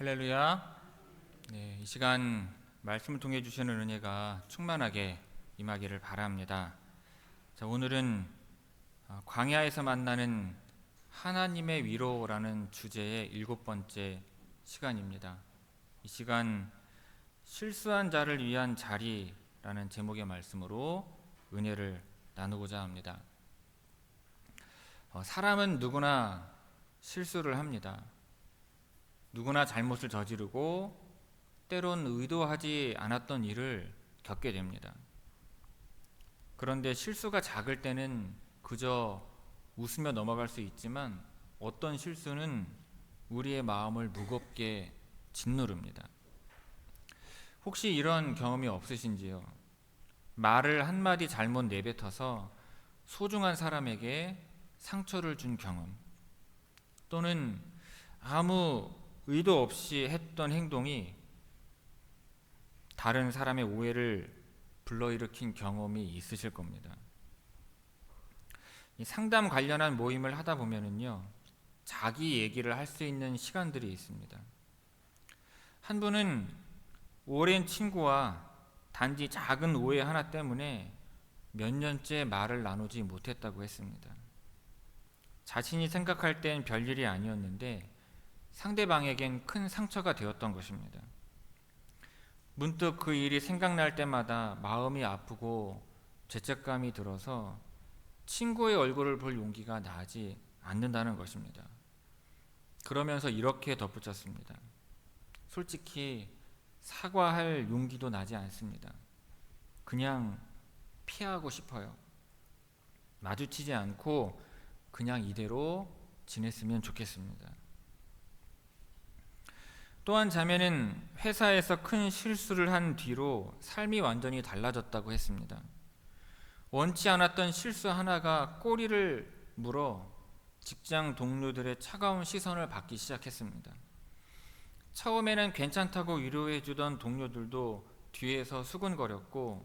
할렐루야. 네, 이 시간 말씀을 통해 주시는 은혜가 충만하게 임하기를 바랍니다. 자, 오늘은 광야에서 만나는 하나님의 위로라는 주제의 7번째 시간입니다. 이 시간 실수한 자를 위한 자리라는 제목의 말씀으로 은혜를 나누고자 합니다. 사람은 누구나 실수를 합니다. 누구나 잘못을 저지르고 때론 의도하지 않았던 일을 겪게 됩니다. 그런데 실수가 작을 때는 그저 웃으며 넘어갈 수 있지만 어떤 실수는 우리의 마음을 무겁게 짓누릅니다. 혹시 이런 경험이 없으신지요? 말을 한마디 잘못 내뱉어서 소중한 사람에게 상처를 준 경험, 또는 아무 의도 없이 했던 행동이 다른 사람의 오해를 불러일으킨 경험이 있으실 겁니다. 이 상담 관련한 모임을 하다 보면은요, 자기 얘기를 할 수 있는 시간들이 있습니다. 한 분은 오랜 친구와 단지 작은 오해 하나 때문에 몇 년째 말을 나누지 못했다고 했습니다. 자신이 생각할 땐 별일이 아니었는데 상대방에겐 큰 상처가 되었던 것입니다. 문득 그 일이 생각날 때마다 마음이 아프고 죄책감이 들어서 친구의 얼굴을 볼 용기가 나지 않는다는 것입니다. 그러면서 이렇게 덧붙였습니다. 솔직히 사과할 용기도 나지 않습니다. 그냥 피하고 싶어요. 마주치지 않고 그냥 이대로 지냈으면 좋겠습니다. 또한 자매는 회사에서 큰 실수를 한 뒤로 삶이 완전히 달라졌다고 했습니다. 원치 않았던 실수 하나가 꼬리를 물어 직장 동료들의 차가운 시선을 받기 시작했습니다. 처음에는 괜찮다고 위로해주던 동료들도 뒤에서 수군거렸고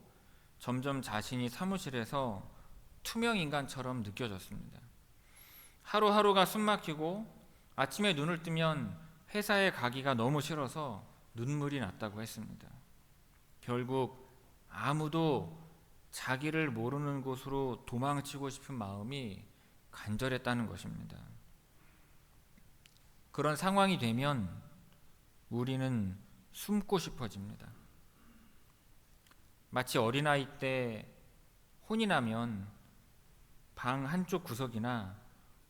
점점 자신이 사무실에서 투명인간처럼 느껴졌습니다. 하루하루가 숨막히고 아침에 눈을 뜨면 회사에 가기가 너무 싫어서 눈물이 났다고 했습니다. 결국 아무도 자기를 모르는 곳으로 도망치고 싶은 마음이 간절했다는 것입니다. 그런 상황이 되면 우리는 숨고 싶어집니다. 마치 어린아이 때 혼이 나면 방 한쪽 구석이나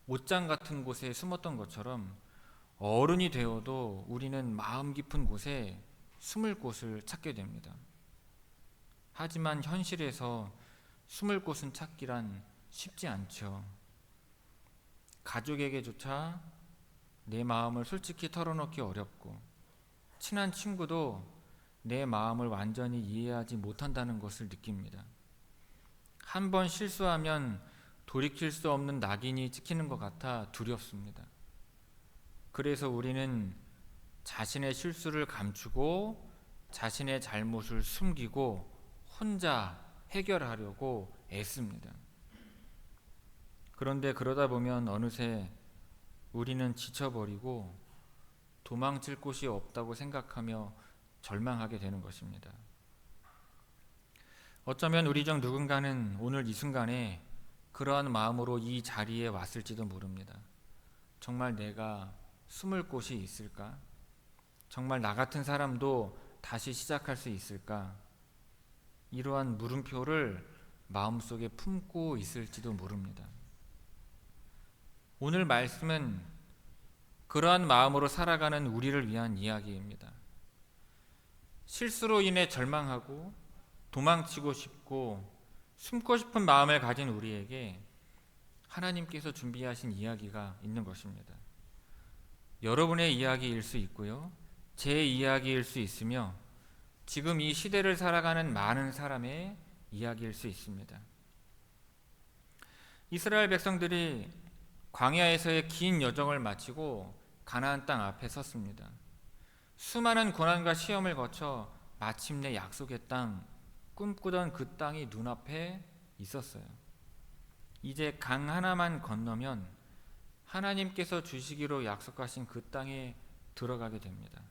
옷장 같은 곳에 숨었던 것처럼 어른이 되어도 우리는 마음 깊은 곳에 숨을 곳을 찾게 됩니다. 하지만 현실에서 숨을 곳은 찾기란 쉽지 않죠. 가족에게조차 내 마음을 솔직히 털어놓기 어렵고 친한 친구도 내 마음을 완전히 이해하지 못한다는 것을 느낍니다. 한 번 실수하면 돌이킬 수 없는 낙인이 찍히는 것 같아 두렵습니다. 그래서 우리는 자신의 실수를 감추고 자신의 잘못을 숨기고 혼자 해결하려고 애씁니다. 그런데 그러다 보면 어느새 우리는 지쳐버리고 도망칠 곳이 없다고 생각하며 절망하게 되는 것입니다. 어쩌면 우리 중 누군가는 오늘 이 순간에 그러한 마음으로 이 자리에 왔을지도 모릅니다. 정말 내가 숨을 곳이 있을까? 정말 나 같은 사람도 다시 시작할 수 있을까? 이러한 물음표를 마음속에 품고 있을지도 모릅니다. 오늘 말씀은 그러한 마음으로 살아가는 우리를 위한 이야기입니다. 실수로 인해 절망하고 도망치고 싶고 숨고 싶은 마음을 가진 우리에게 하나님께서 준비하신 이야기가 있는 것입니다. 여러분의 이야기일 수 있고요, 제 이야기일 수 있으며 지금 이 시대를 살아가는 많은 사람의 이야기일 수 있습니다. 이스라엘 백성들이 광야에서의 긴 여정을 마치고 가나안 땅 앞에 섰습니다. 수많은 고난과 시험을 거쳐 마침내 약속의 땅, 꿈꾸던 그 땅이 눈앞에 있었어요. 이제 강 하나만 건너면 하나님께서 주시기로 약속하신 그 땅에 들어가게 됩니다.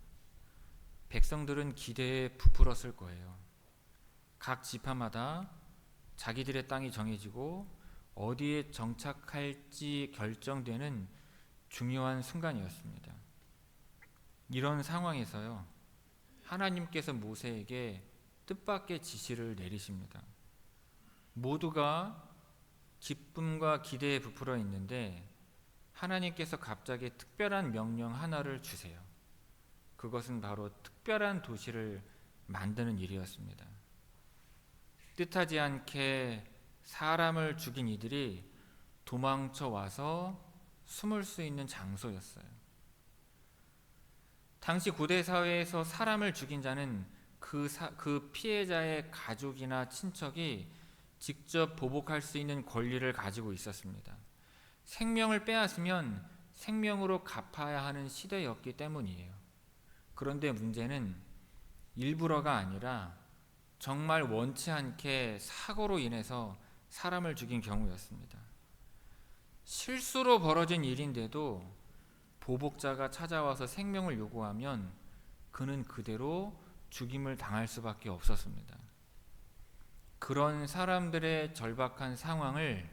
백성들은 기대에 부풀었을 거예요. 각 지파마다 자기들의 땅이 정해지고 어디에 정착할지 결정되는 중요한 순간이었습니다. 이런 상황에서요, 하나님께서 모세에게 뜻밖의 지시를 내리십니다. 모두가 기쁨과 기대에 부풀어 있는데 하나님께서 갑자기 특별한 명령 하나를 주세요. 그것은 바로 특별한 도시를 만드는 일이었습니다. 뜻하지 않게 사람을 죽인 이들이 도망쳐 와서 숨을 수 있는 장소였어요. 당시 고대 사회에서 사람을 죽인 자는 그 피해자의 가족이나 친척이 직접 보복할 수 있는 권리를 가지고 있었습니다. 생명을 빼앗으면 생명으로 갚아야 하는 시대였기 때문이에요. 그런데 문제는 일부러가 아니라 정말 원치 않게 사고로 인해서 사람을 죽인 경우였습니다. 실수로 벌어진 일인데도 보복자가 찾아와서 생명을 요구하면 그는 그대로 죽임을 당할 수밖에 없었습니다. 그런 사람들의 절박한 상황을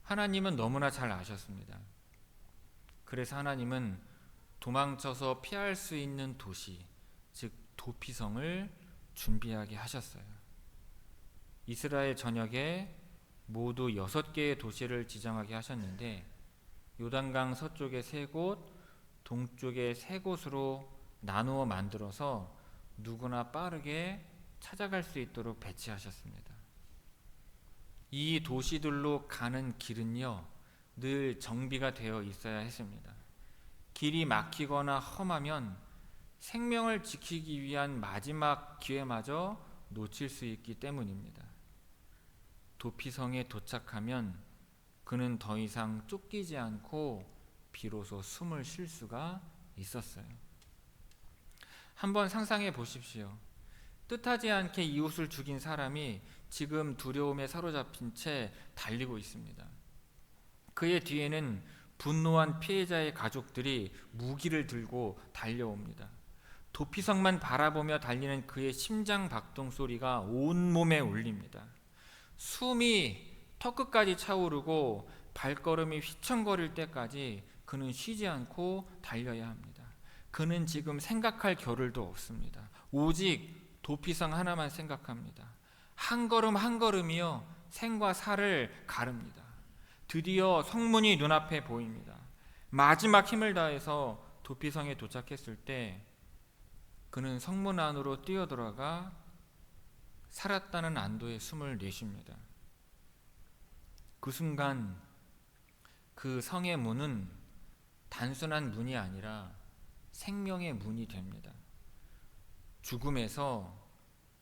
하나님은 너무나 잘 아셨습니다. 그래서 하나님은 도망쳐서 피할 수 있는 도시, 즉 도피성을 준비하게 하셨어요. 이스라엘 전역에 모두 6개의 도시를 지정하게 하셨는데 요단강 서쪽에 3곳, 동쪽에 3곳으로 나누어 만들어서 누구나 빠르게 찾아갈 수 있도록 배치하셨습니다. 이 도시들로 가는 길은요, 늘 정비가 되어 있어야 했습니다. 길이 막히거나 험하면 생명을 지키기 위한 마지막 기회마저 놓칠 수 있기 때문입니다. 도피성에 도착하면 그는 더 이상 쫓기지 않고 비로소 숨을 쉴 수가 있었어요. 한번 상상해 보십시오. 뜻하지 않게 이웃을 죽인 사람이 지금 두려움에 사로잡힌 채 달리고 있습니다. 그의 뒤에는 분노한 피해자의 가족들이 무기를 들고 달려옵니다. 도피성만 바라보며 달리는 그의 심장 박동 소리가 온몸에 울립니다. 숨이 턱끝까지 차오르고 발걸음이 휘청거릴 때까지 그는 쉬지 않고 달려야 합니다. 그는 지금 생각할 겨를도 없습니다. 오직 도피성 하나만 생각합니다. 한 걸음 한 걸음이요, 생과 사를 가릅니다. 드디어 성문이 눈앞에 보입니다. 마지막 힘을 다해서 도피성에 도착했을 때 그는 성문 안으로 뛰어들어가 살았다는 안도의 숨을 내쉽니다. 그 순간 그 성의 문은 단순한 문이 아니라 생명의 문이 됩니다. 죽음에서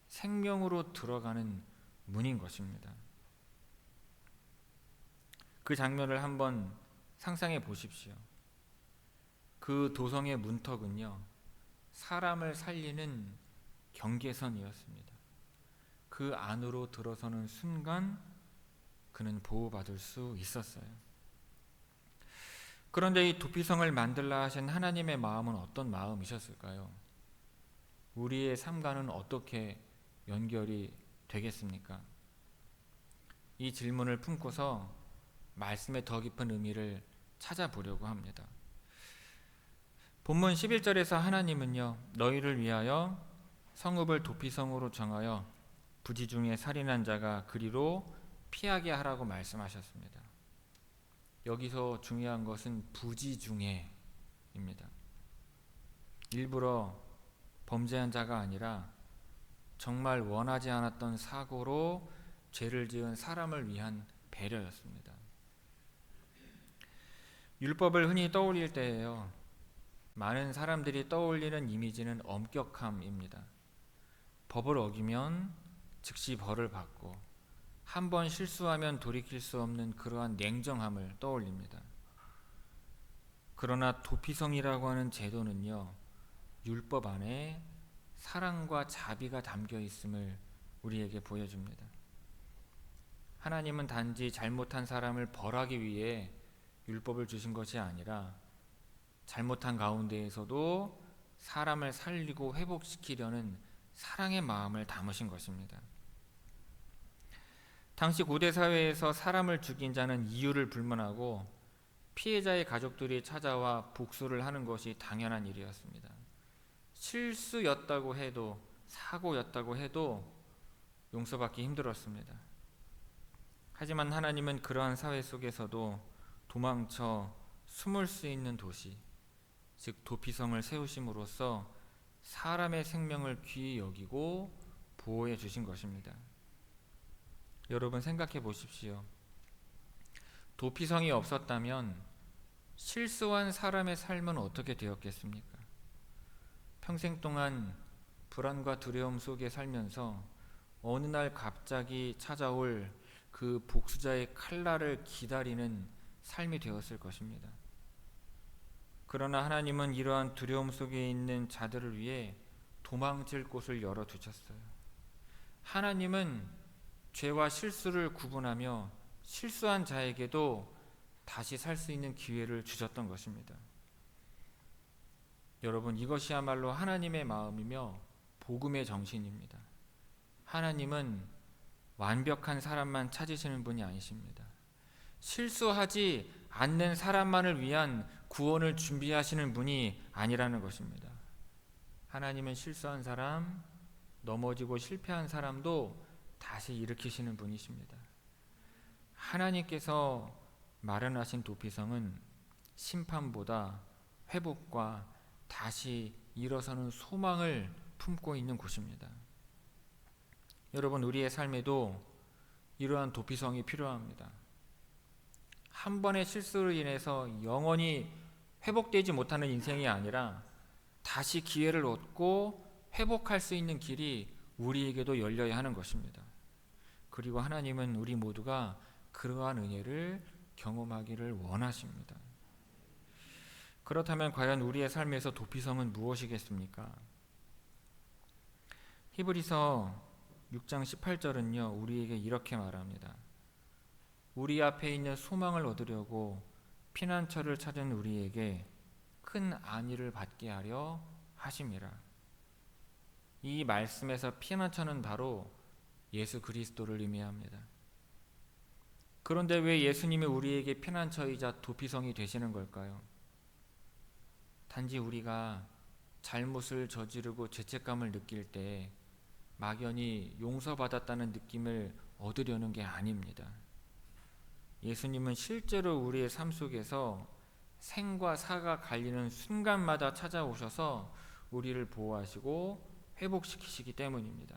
생명으로 들어가는 문인 것입니다. 그 장면을 한번 상상해 보십시오. 그 도성의 문턱은요, 사람을 살리는 경계선이었습니다. 그 안으로 들어서는 순간 그는 보호받을 수 있었어요. 그런데 이 도피성을 만들라 하신 하나님의 마음은 어떤 마음이셨을까요? 우리의 삶과는 어떻게 연결이 되겠습니까? 이 질문을 품고서 말씀의 더 깊은 의미를 찾아보려고 합니다. 본문 11절에서 하나님은요, 너희를 위하여 성읍을 도피성으로 정하여 부지 중에 살인한 자가 그리로 피하게 하라고 말씀하셨습니다. 여기서 중요한 것은 부지 중에입니다. 일부러 범죄한 자가 아니라 정말 원하지 않았던 사고로 죄를 지은 사람을 위한 배려였습니다. 율법을 흔히 떠올릴 때에요, 많은 사람들이 떠올리는 이미지는 엄격함입니다. 법을 어기면 즉시 벌을 받고 한 번 실수하면 돌이킬 수 없는 그러한 냉정함을 떠올립니다. 그러나 도피성이라고 하는 제도는요, 율법 안에 사랑과 자비가 담겨 있음을 우리에게 보여줍니다. 하나님은 단지 잘못한 사람을 벌하기 위해 율법을 주신 것이 아니라 잘못한 가운데에서도 사람을 살리고 회복시키려는 사랑의 마음을 담으신 것입니다. 당시 고대 사회에서 사람을 죽인 자는 이유를 불문하고 피해자의 가족들이 찾아와 복수를 하는 것이 당연한 일이었습니다. 실수였다고 해도, 사고였다고 해도 용서받기 힘들었습니다. 하지만 하나님은 그러한 사회 속에서도 도망쳐 숨을 수 있는 도시, 즉 도피성을 세우심으로써 사람의 생명을 귀히 여기고 보호해 주신 것입니다. 여러분 생각해 보십시오. 도피성이 없었다면 실수한 사람의 삶은 어떻게 되었겠습니까? 평생 동안 불안과 두려움 속에 살면서 어느 날 갑자기 찾아올 그 복수자의 칼날을 기다리는 삶이 되었을 것입니다. 그러나 하나님은 이러한 두려움 속에 있는 자들을 위해 도망칠 곳을 열어두셨어요. 하나님은 죄와 실수를 구분하며 실수한 자에게도 다시 살 수 있는 기회를 주셨던 것입니다. 여러분, 이것이야말로 하나님의 마음이며 복음의 정신입니다. 하나님은 완벽한 사람만 찾으시는 분이 아니십니다. 실수하지 않는 사람만을 위한 구원을 준비하시는 분이 아니라는 것입니다. 하나님은 실수한 사람, 넘어지고 실패한 사람도 다시 일으키시는 분이십니다. 하나님께서 마련하신 도피성은 심판보다 회복과 다시 일어서는 소망을 품고 있는 곳입니다. 여러분, 우리의 삶에도 이러한 도피성이 필요합니다. 한 번의 실수로 인해서 영원히 회복되지 못하는 인생이 아니라 다시 기회를 얻고 회복할 수 있는 길이 우리에게도 열려야 하는 것입니다. 그리고 하나님은 우리 모두가 그러한 은혜를 경험하기를 원하십니다. 그렇다면 과연 우리의 삶에서 도피성은 무엇이겠습니까? 히브리서 6장 18절은요, 우리에게 이렇게 말합니다. 우리 앞에 있는 소망을 얻으려고 피난처를 찾은 우리에게 큰 안위를 받게 하려 하심이라. 이 말씀에서 피난처는 바로 예수 그리스도를 의미합니다. 그런데 왜 예수님이 우리에게 피난처이자 도피성이 되시는 걸까요? 단지 우리가 잘못을 저지르고 죄책감을 느낄 때 막연히 용서받았다는 느낌을 얻으려는 게 아닙니다. 예수님은 실제로 우리의 삶 속에서 생과 사가 갈리는 순간마다 찾아오셔서 우리를 보호하시고 회복시키시기 때문입니다.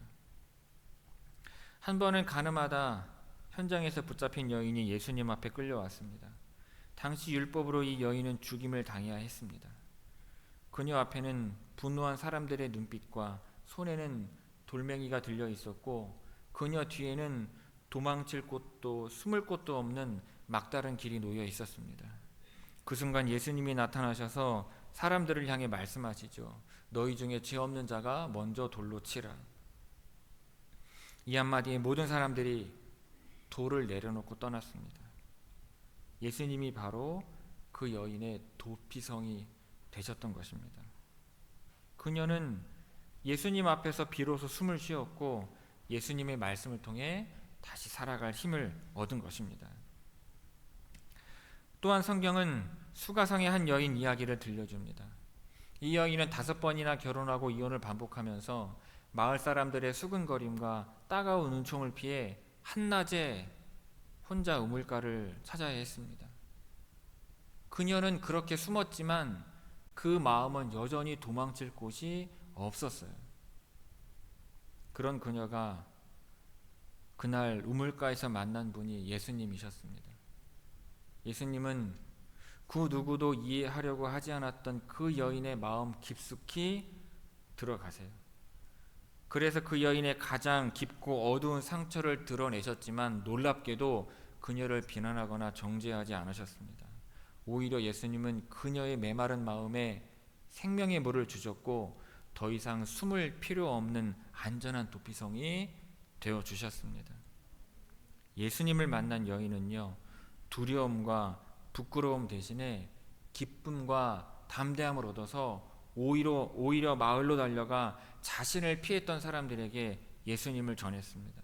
한 번은 가늠하다 현장에서 붙잡힌 여인이 예수님 앞에 끌려왔습니다. 당시 율법으로 이 여인은 죽임을 당해야 했습니다. 그녀 앞에는 분노한 사람들의 눈빛과 손에는 돌멩이가 들려 있었고 그녀 뒤에는 도망칠 곳도 숨을 곳도 없는 막다른 길이 놓여 있었습니다. 그 순간 예수님이 나타나셔서 사람들을 향해 말씀하시죠. 너희 중에 죄 없는 자가 먼저 돌로 치라. 이 한마디에 모든 사람들이 돌을 내려놓고 떠났습니다. 예수님이 바로 그 여인의 도피성이 되셨던 것입니다. 그녀는 예수님 앞에서 비로소 숨을 쉬었고 예수님의 말씀을 통해 다시 살아갈 힘을 얻은 것입니다. 또한 성경은 수가성의 한 여인 이야기를 들려줍니다. 이 여인은 5번이나 결혼하고 이혼을 반복하면서 마을 사람들의 수근거림과 따가운 은총을 피해 한낮에 혼자 우물가를 찾아야 했습니다. 그녀는 그렇게 숨었지만 그 마음은 여전히 도망칠 곳이 없었어요. 그런 그녀가 그날 우물가에서 만난 분이 예수님이셨습니다. 예수님은 그 누구도 이해하려고 하지 않았던 그 여인의 마음 깊숙이 들어가세요. 그래서 그 여인의 가장 깊고 어두운 상처를 드러내셨지만 놀랍게도 그녀를 비난하거나 정죄하지 않으셨습니다. 오히려 예수님은 그녀의 메마른 마음에 생명의 물을 주셨고 더 이상 숨을 필요 없는 안전한 도피성이 되어주셨습니다. 예수님을 만난 여인은요, 두려움과 부끄러움 대신에 기쁨과 담대함을 얻어서 오히려 마을로 달려가 자신을 피했던 사람들에게 예수님을 전했습니다.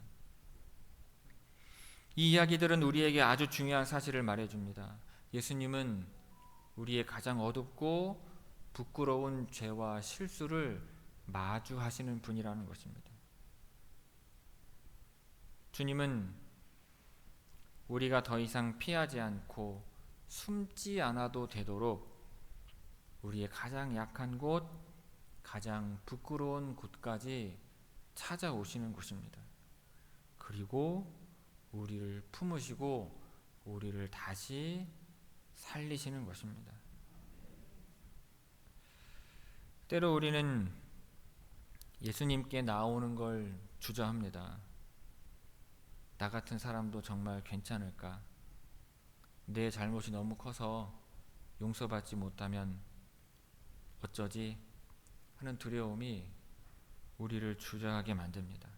이 이야기들은 우리에게 아주 중요한 사실을 말해줍니다. 예수님은 우리의 가장 어둡고 부끄러운 죄와 실수를 마주하시는 분이라는 것입니다. 주님은 우리가 더 이상 피하지 않고 숨지 않아도 되도록 우리의 가장 약한 곳, 가장 부끄러운 곳까지 찾아오시는 곳입니다. 그리고 우리를 품으시고 우리를 다시 살리시는 것입니다. 때로 우리는 예수님께 나오는 걸 주저합니다. 나 같은 사람도 정말 괜찮을까? 내 잘못이 너무 커서 용서받지 못하면 어쩌지? 하는 두려움이 우리를 주저하게 만듭니다.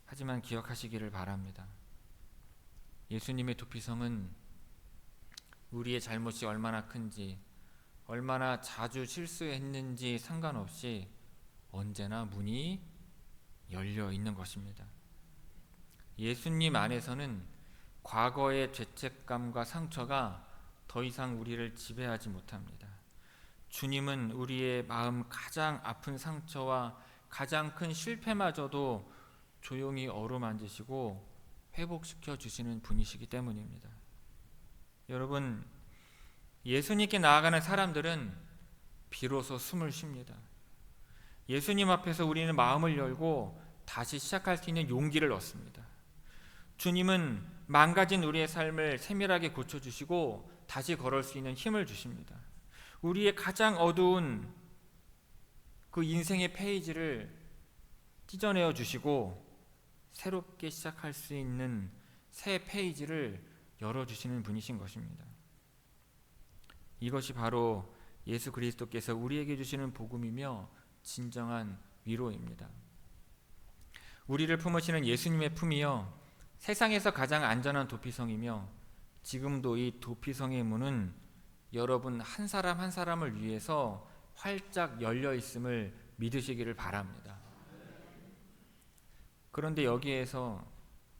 하지만 기억하시기를 바랍니다. 예수님의 도피성은 우리의 잘못이 얼마나 큰지, 얼마나 자주 실수했는지 상관없이 언제나 문이 열려 있는 것입니다. 예수님 안에서는 과거의 죄책감과 상처가 더 이상 우리를 지배하지 못합니다. 주님은 우리의 마음 가장 아픈 상처와 가장 큰 실패마저도 조용히 어루만지시고 회복시켜 주시는 분이시기 때문입니다. 여러분, 예수님께 나아가는 사람들은 비로소 숨을 쉽니다. 예수님 앞에서 우리는 마음을 열고 다시 시작할 수 있는 용기를 얻습니다. 주님은 망가진 우리의 삶을 세밀하게 고쳐주시고 다시 걸을 수 있는 힘을 주십니다. 우리의 가장 어두운 그 인생의 페이지를 찢어내어 주시고 새롭게 시작할 수 있는 새 페이지를 열어주시는 분이신 것입니다. 이것이 바로 예수 그리스도께서 우리에게 주시는 복음이며 진정한 위로입니다. 우리를 품으시는 예수님의 품이요, 세상에서 가장 안전한 도피성이며 지금도 이 도피성의 문은 여러분 한 사람 한 사람을 위해서 활짝 열려 있음을 믿으시기를 바랍니다. 그런데 여기에서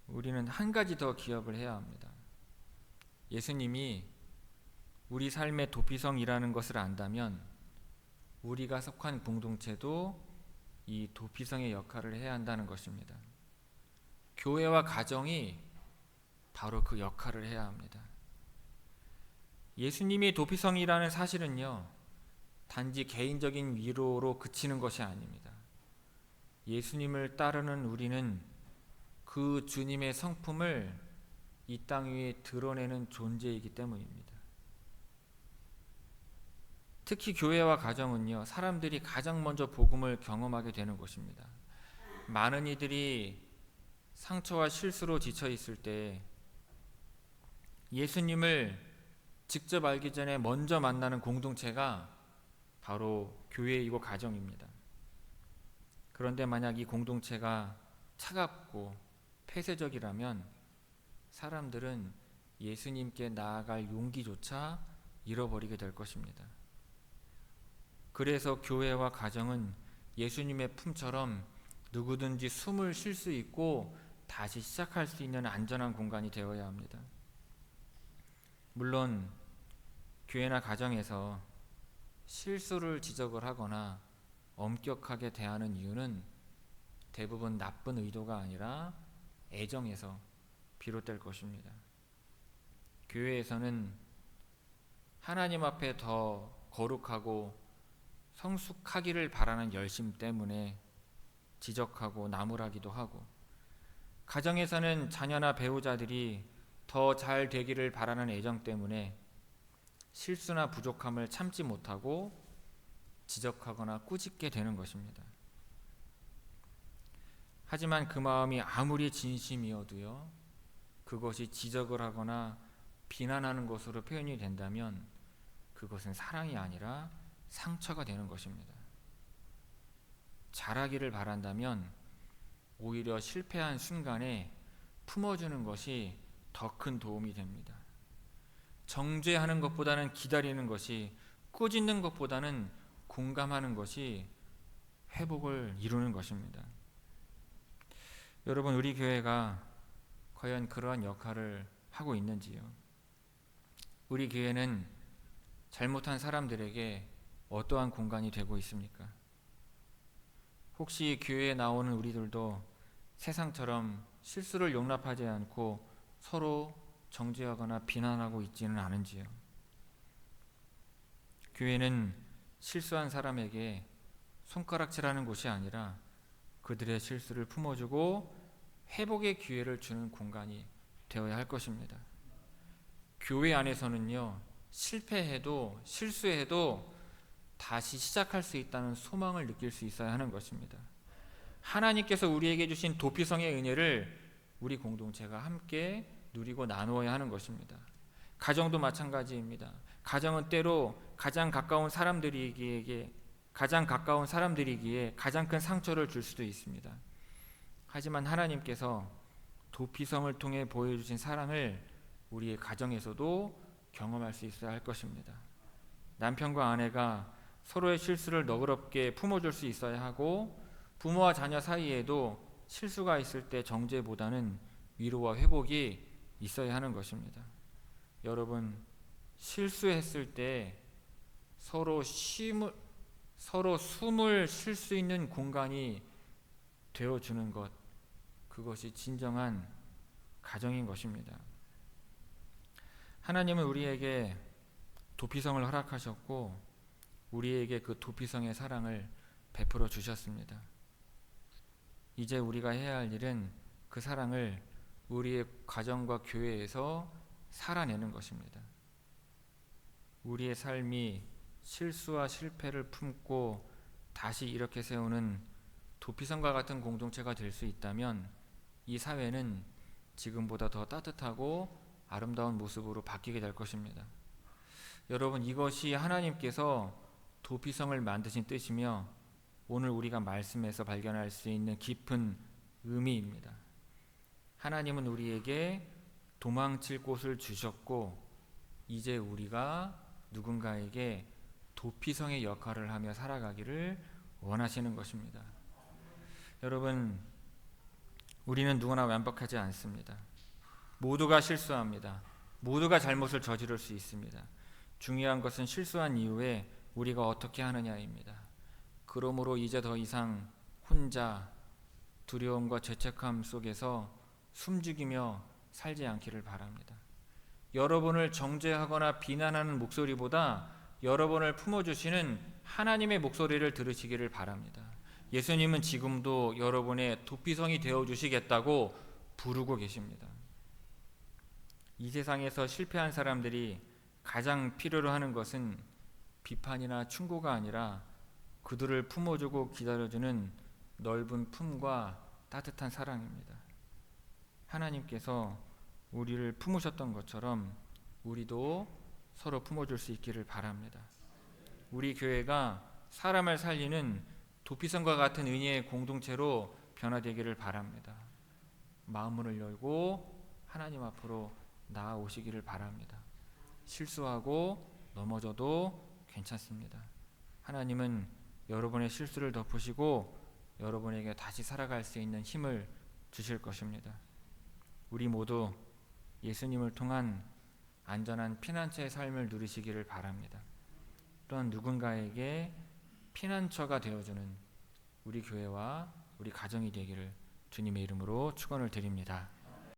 우리는 한 가지 더 기억을 해야 합니다. 예수님이 우리 삶의 도피성이라는 것을 안다면 우리가 속한 공동체도 이 도피성의 역할을 해야 한다는 것입니다. 교회와 가정이 바로 그 역할을 해야 합니다. 예수님이 도피성이라는 사실은요, 단지 개인적인 위로로 그치는 것이 아닙니다. 예수님을 따르는 우리는 그 주님의 성품을 이 땅 위에 드러내는 존재이기 때문입니다. 특히 교회와 가정은요, 사람들이 가장 먼저 복음을 경험하게 되는 곳입니다. 많은 이들이 상처와 실수로 지쳐 있을 때 예수님을 직접 알기 전에 먼저 만나는 공동체가 바로 교회이고 가정입니다. 그런데 만약 이 공동체가 차갑고 폐쇄적이라면 사람들은 예수님께 나아갈 용기조차 잃어버리게 될 것입니다. 그래서 교회와 가정은 예수님의 품처럼 누구든지 숨을 쉴 수 있고 다시 시작할 수 있는 안전한 공간이 되어야 합니다. 물론 교회나 가정에서 실수를 지적을 하거나 엄격하게 대하는 이유는 대부분 나쁜 의도가 아니라 애정에서 비롯될 것입니다. 교회에서는 하나님 앞에 더 거룩하고 성숙하기를 바라는 열심 때문에 지적하고 나무라기도 하고, 가정에서는 자녀나 배우자들이 더 잘 되기를 바라는 애정 때문에 실수나 부족함을 참지 못하고 지적하거나 꾸짖게 되는 것입니다. 하지만 그 마음이 아무리 진심이어도요, 그것이 지적을 하거나 비난하는 것으로 표현이 된다면 그것은 사랑이 아니라 상처가 되는 것입니다. 잘하기를 바란다면 오히려 실패한 순간에 품어주는 것이 더 큰 도움이 됩니다. 정죄하는 것보다는 기다리는 것이 꾸짖는 것보다는 공감하는 것이 회복을 이루는 것입니다. 여러분, 우리 교회가 과연 그러한 역할을 하고 있는지요? 우리 교회는 잘못한 사람들에게 어떠한 공간이 되고 있습니까? 혹시 교회에 나오는 우리들도 세상처럼 실수를 용납하지 않고 서로 정죄하거나 비난하고 있지는 않은지요? 교회는 실수한 사람에게 손가락질하는 곳이 아니라 그들의 실수를 품어주고 회복의 기회를 주는 공간이 되어야 할 것입니다. 교회 안에서는요, 실패해도 실수해도 다시 시작할 수 있다는 소망을 느낄 수 있어야 하는 것입니다. 하나님께서 우리에게 주신 도피성의 은혜를 우리 공동체가 함께 누리고 나누어야 하는 것입니다. 가정도 마찬가지입니다. 가정은 때로 가장 가까운 사람들이기에 가장 큰 상처를 줄 수도 있습니다. 하지만 하나님께서 도피성을 통해 보여주신 사랑을 우리의 가정에서도 경험할 수 있어야 할 것입니다. 남편과 아내가 서로의 실수를 너그럽게 품어줄 수 있어야 하고, 부모와 자녀 사이에도 실수가 있을 때 정죄보다는 위로와 회복이 있어야 하는 것입니다. 여러분, 실수했을 때 서로 숨을 쉴 수 있는 공간이 되어주는 것, 그것이 진정한 가정인 것입니다. 하나님은 우리에게 도피성을 허락하셨고 우리에게 그 도피성의 사랑을 베풀어 주셨습니다. 이제 우리가 해야 할 일은 그 사랑을 우리의 가정과 교회에서 살아내는 것입니다. 우리의 삶이 실수와 실패를 품고 다시 일으켜 세우는 도피성과 같은 공동체가 될 수 있다면 이 사회는 지금보다 더 따뜻하고 아름다운 모습으로 바뀌게 될 것입니다. 여러분, 이것이 하나님께서 도피성을 만드신 뜻이며 오늘 우리가 말씀에서 발견할 수 있는 깊은 의미입니다. 하나님은 우리에게 도망칠 곳을 주셨고 이제 우리가 누군가에게 도피성의 역할을 하며 살아가기를 원하시는 것입니다. 여러분, 우리는 누구나 완벽하지 않습니다. 모두가 실수합니다. 모두가 잘못을 저지를 수 있습니다. 중요한 것은 실수한 이후에 우리가 어떻게 하느냐입니다. 그러므로 이제 더 이상 혼자 두려움과 죄책감 속에서 숨죽이며 살지 않기를 바랍니다. 여러분을 정죄하거나 비난하는 목소리보다 여러분을 품어주시는 하나님의 목소리를 들으시기를 바랍니다. 예수님은 지금도 여러분의 도피성이 되어주시겠다고 부르고 계십니다. 이 세상에서 실패한 사람들이 가장 필요로 하는 것은 비판이나 충고가 아니라 그들을 품어주고 기다려주는 넓은 품과 따뜻한 사랑입니다. 하나님께서 우리를 품으셨던 것처럼 우리도 서로 품어줄 수 있기를 바랍니다. 우리 교회가 사람을 살리는 도피성과 같은 은혜의 공동체로 변화되기를 바랍니다. 마음문을 열고 하나님 앞으로 나아오시기를 바랍니다. 실수하고 넘어져도 괜찮습니다. 하나님은 여러분의 실수를 덮으시고 여러분에게 다시 살아갈 수 있는 힘을 주실 것입니다. 우리 모두 예수님을 통한 안전한 피난처의 삶을 누리시기를 바랍니다. 또한 누군가에게 피난처가 되어주는 우리 교회와 우리 가정이 되기를 주님의 이름으로 축원을 드립니다.